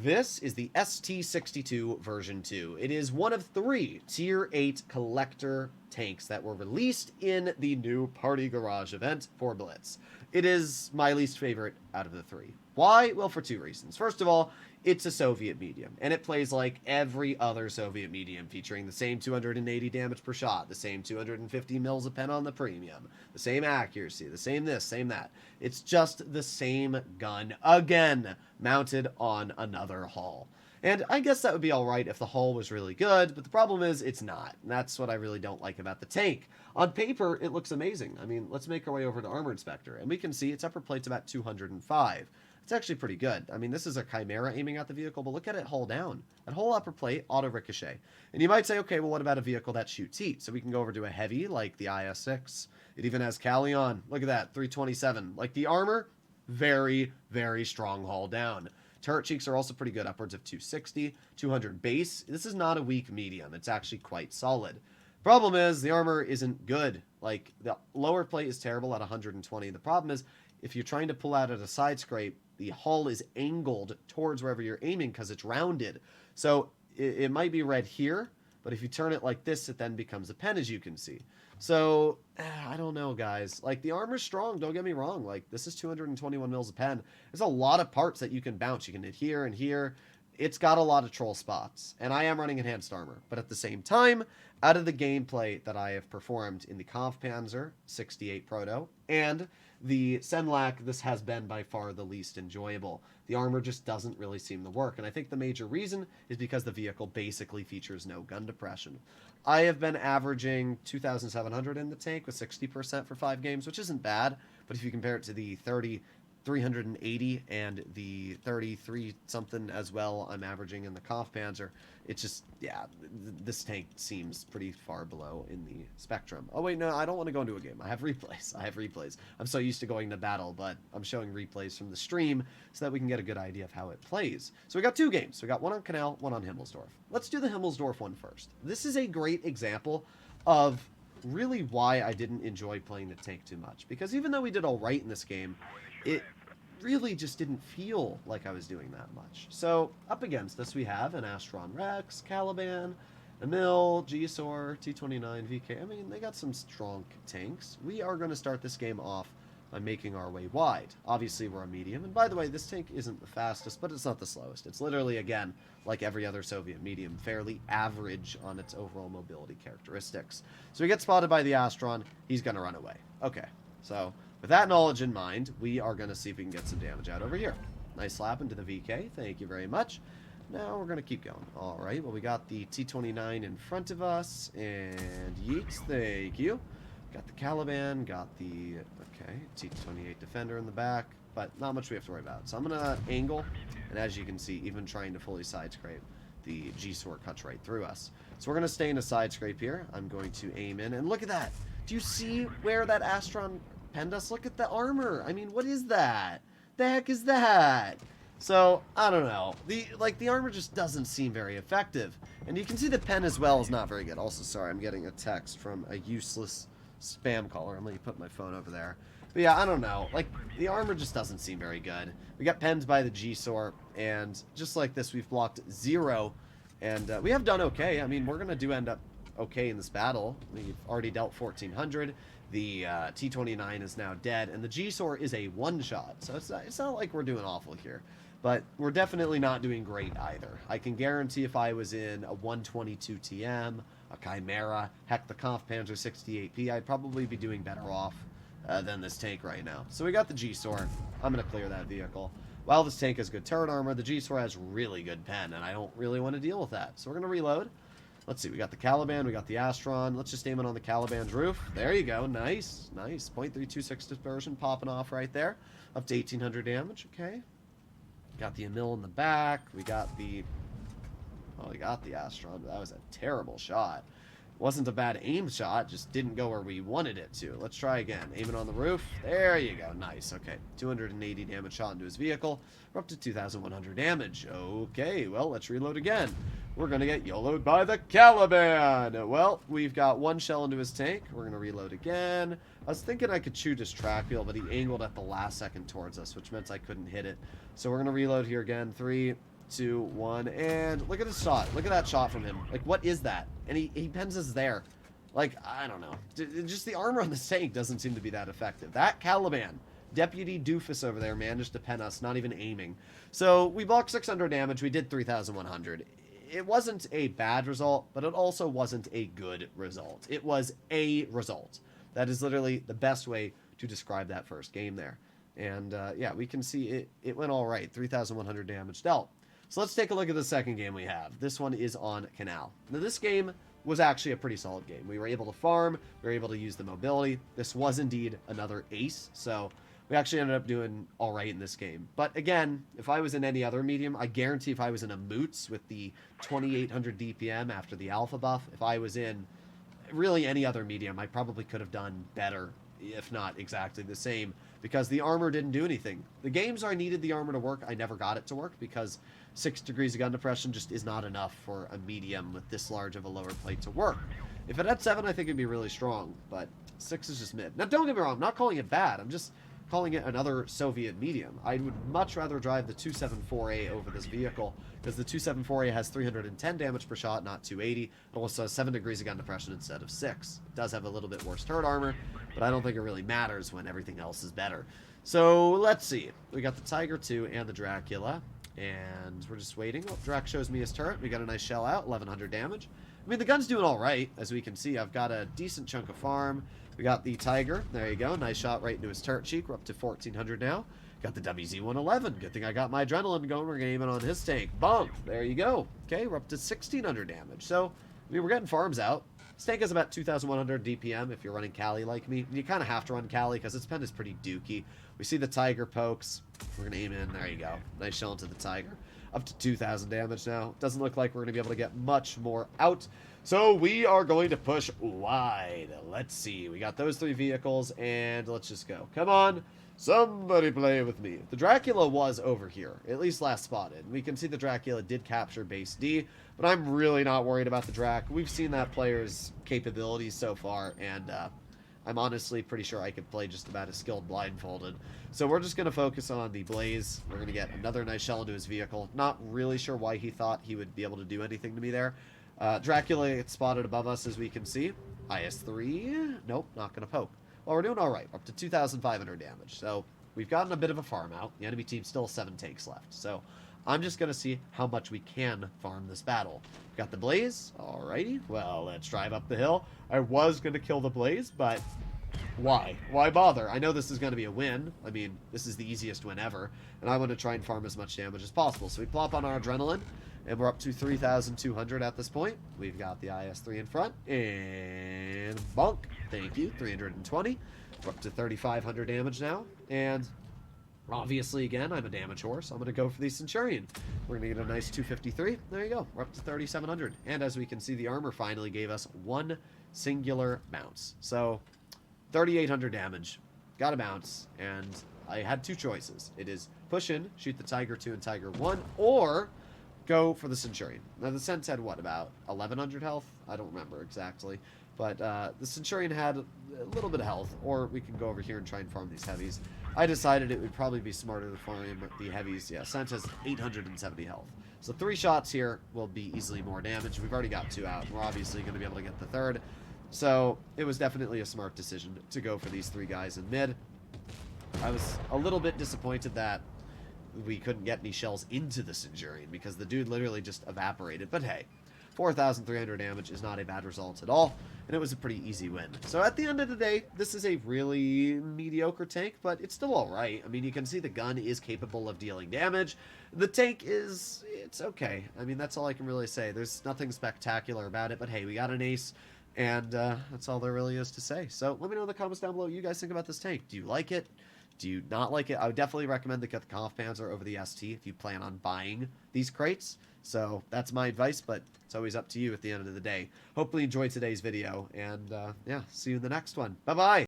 This is the ST-62 version 2. It is one of 3 Tier 8 collector tanks that were released in the new Party Garage event for Blitz. It is my least favorite out of the 3. Why? Well, for 2 reasons. First of all, it's a Soviet medium, and it plays like every other Soviet medium, featuring the same 280 damage per shot, the same 250 mils a pen on the premium, the same accuracy, the same this, same that. It's just the same gun again, mounted on another hull. And I guess that would be alright if the hull was really good, but the problem is it's not. And that's what I really don't like about the tank. On paper, it looks amazing. I mean, let's make our way over to Armor Inspector, and we can see its upper plate's about 205. It's actually pretty good. I mean, this is a Chimera aiming at the vehicle, but look at it hull down. That whole upper plate, auto ricochet. And you might say, okay, well, what about a vehicle that shoots heat? So we can go over to a heavy, like the IS-6. It even has Cali on. Look at that, 327. Like the armor, very, very strong hull down. Turret cheeks are also pretty good, upwards of 260, 200 base. This is not a weak medium. It's actually quite solid. Problem is, the armor isn't good. Like, the lower plate is terrible at 120. The problem is, if you're trying to pull out at a side scrape, the hull is angled towards wherever you're aiming because it's rounded. So it might be red here, but if you turn it like this, it then becomes a pen, as you can see. So, I don't know, guys. Like, the armor's strong, don't get me wrong. Like, this is 221 mils a pen. There's a lot of parts that you can bounce. You can hit here and here. It's got a lot of troll spots, and I am running enhanced armor. But at the same time, out of the gameplay that I have performed in the Kampfpanzer 68 Proto and the Senlak, this has been by far the least enjoyable. The armor just doesn't really seem to work, and I think the major reason is because the vehicle basically features no gun depression. I have been averaging 2,700 in the tank with 60% for 5 games, which isn't bad, but if you compare it to the 380 and the 33 something as well I'm averaging in the Kampfpanzer, it's just, yeah, this tank seems pretty far below in the spectrum. Oh wait, no, I don't want to go into a game. I have replays. I'm so used to going to battle, but I'm showing replays from the stream so that we can get a good idea of how it plays. So we got 2 games. We got one on Canal, one on Himmelsdorf. Let's do the Himmelsdorf one first. This is a great example of really why I didn't enjoy playing the tank too much, because even though we did all right in this game, it really just didn't feel like I was doing that much. So up against us we have an Astron Rex, Caliban, Emil, Gisor, T-29, VK. I mean, they got some strong tanks. We are going to start this game off by making our way wide. Obviously we're a medium, and by the way, this tank isn't the fastest, but it's not the slowest. It's literally, again, like every other Soviet medium, fairly average on its overall mobility characteristics. So we get spotted by the Astron, he's going to run away. Okay, so with that knowledge in mind, we are going to see if we can get some damage out over here. Nice slap into the VK. Thank you very much. Now we're going to keep going. All right, well, we got the T-29 in front of us, and yeets, thank you. Got the Caliban, got the, okay, T-28 Defender in the back, but not much we have to worry about. So I'm going to angle, and as you can see, even trying to fully side scrape, the G-Sword cuts right through us. So we're going to stay in a side scrape here. I'm going to aim in, and look at that. Do you see where that Astron penned us? Look at the armor. I mean, what is that? The heck is that? So, I don't know. The armor just doesn't seem very effective. And you can see the pen as well is not very good. Also, sorry, I'm getting a text from a useless spam caller. I'm going to put my phone over there. But yeah, I don't know. Like, the armor just doesn't seem very good. We got penned by the G-Sor, and just like this, we've blocked 0. And we have done okay. I mean, we're going to end up okay in this battle. We've already dealt 1,400. The T-29 is now dead, and the G-Sor is a one-shot. So it's not like we're doing awful here. But we're definitely not doing great either. I can guarantee if I was in a 122 TM, a Chimera, heck, the Kampfpanzer 68P, I'd probably be doing better off than this tank right now. So we got the G-Sor. I'm going to clear that vehicle. While this tank has good turret armor, the G-Sor has really good pen, and I don't really want to deal with that. So we're going to reload. Let's see, we got the Caliban, we got the Astron. Let's just aim it on the Caliban's roof. There you go, nice, nice. 0.326 dispersion popping off right there. Up to 1,800 damage, okay. Got the Emil in the back. We got the... Oh, we got the Astron, but that was a terrible shot. Wasn't a bad aim shot, just didn't go where we wanted it to. Let's try again. Aim it on the roof. There you go. Nice. Okay. 280 damage shot into his vehicle. We're up to 2,100 damage. Okay, well, let's reload again. We're going to get YOLO'd by the Caliban. Well, we've got 1 shell into his tank. We're going to reload again. I was thinking I could shoot his track wheel, but he angled at the last second towards us, which meant I couldn't hit it. So we're going to reload here again. 3, 2, 1, and look at his shot. Look at that shot from him. Like, what is that? And he pens us there. Like, I don't know. Just the armor on the tank doesn't seem to be that effective. That Caliban, Deputy Doofus over there, managed to pen us, not even aiming. So we blocked 600 damage. We did 3,100. It wasn't a bad result, but it also wasn't a good result. It was a result. That is literally the best way to describe that first game there. And yeah, we can see it went all right. 3,100 damage dealt. So let's take a look at the second game we have. This one is on Canal. Now this game was actually a pretty solid game. We were able to farm, we were able to use the mobility. This was indeed another ace, so we actually ended up doing all right in this game. But again, if I was in any other medium, I guarantee if I was in a Moots with the 2800 DPM after the alpha buff, if I was in really any other medium, I probably could have done better, if not exactly the same, because the armor didn't do anything. The games I needed the armor to work, I never got it to work because 6 degrees of gun depression just is not enough for a medium with this large of a lower plate to work. If it had 7, I think it'd be really strong, but 6 is just mid. Now, don't get me wrong, I'm not calling it bad. I'm just calling it another Soviet medium. I would much rather drive the 274A over this vehicle because the 274A has 310 damage per shot, not 280. It also has 7 degrees of gun depression instead of 6. It does have a little bit worse turret armor, but I don't think it really matters when everything else is better. So let's see. We got the Tiger 2 and the Dracula, and we're just waiting. Oh, Drac shows me his turret. We got a nice shell out, 1100 damage. I mean, the gun's doing all right, as we can see. I've got a decent chunk of farm. We got the Tiger. There you go. Nice shot right into his turret cheek. We're up to 1400 now. Got the WZ-111. Good thing I got my adrenaline going. We're going to aim it on his tank. Bump. There you go. Okay, we're up to 1600 damage. So, I mean, we're getting farms out. This tank has about 2,100 DPM if you're running Cali like me. You kind of have to run Cali because its pen is pretty dookie. We see the Tiger pokes. We're going to aim in. There you go. Nice shell into the Tiger. Up to 2,000 damage now. Doesn't look like we're going to be able to get much more out. So we are going to push wide. Let's see. We got those 3 vehicles, and let's just go. Come on. Somebody play with me. The Dracula was over here, at least last spotted. We can see the Dracula did capture base D, but I'm really not worried about the Drac. We've seen that player's capabilities so far, and I'm honestly pretty sure I could play just about as skilled blindfolded. So we're just going to focus on the Blaze. We're going to get another nice shell into his vehicle. Not really sure why he thought he would be able to do anything to me there. Dracula gets spotted above us, as we can see. IS-3, nope, not going to poke. Well, we're doing all right. We're up to 2,500 damage. So we've gotten a bit of a farm out. The enemy team still has 7 takes left. So I'm just going to see how much we can farm this battle. Got the Blaze. Alrighty. Well, let's drive up the hill. I was going to kill the Blaze, but why? Why bother? I know this is going to be a win. I mean, this is the easiest win ever. And I want to try and farm as much damage as possible. So we plop on our adrenaline. And we're up to 3,200 at this point. We've got the IS-3 in front. And bonk. Thank you. 320. We're up to 3,500 damage now. And obviously, again, I'm a damage horse. I'm going to go for the Centurion. We're going to get a nice 253. There you go. We're up to 3,700. And as we can see, the armor finally gave us 1 singular bounce. So 3,800 damage. Got a bounce. And I had 2 choices. It is push in, shoot the Tiger 2 and Tiger 1, or go for the Centurion. Now, the Cent had, what, about 1,100 health? I don't remember exactly. But the Centurion had a little bit of health, or we can go over here and try and farm these heavies. I decided it would probably be smarter to farm the heavies. Yeah, Cent has 870 health. So 3 shots here will be easily more damage. We've already got 2 out. We're obviously going to be able to get the 3rd. So it was definitely a smart decision to go for these 3 guys in mid. I was a little bit disappointed that we couldn't get any shells into the Centurion because the dude literally just evaporated. But hey, 4,300 damage is not a bad result at all, and it was a pretty easy win. So at the end of the day, this is a really mediocre tank, but it's still all right. I mean, you can see the gun is capable of dealing damage. The tank is, it's okay. I mean, that's all I can really say. There's nothing spectacular about it, but hey, we got an ace, and that's all there really is to say. So let me know in the comments down below what you guys think about this tank. Do you like it? Do you not like it? I would definitely recommend to get the Kampfpanzer over the ST if you plan on buying these crates. So that's my advice, but it's always up to you at the end of the day. Hopefully you enjoyed today's video, and yeah, see you in the next one. Bye-bye!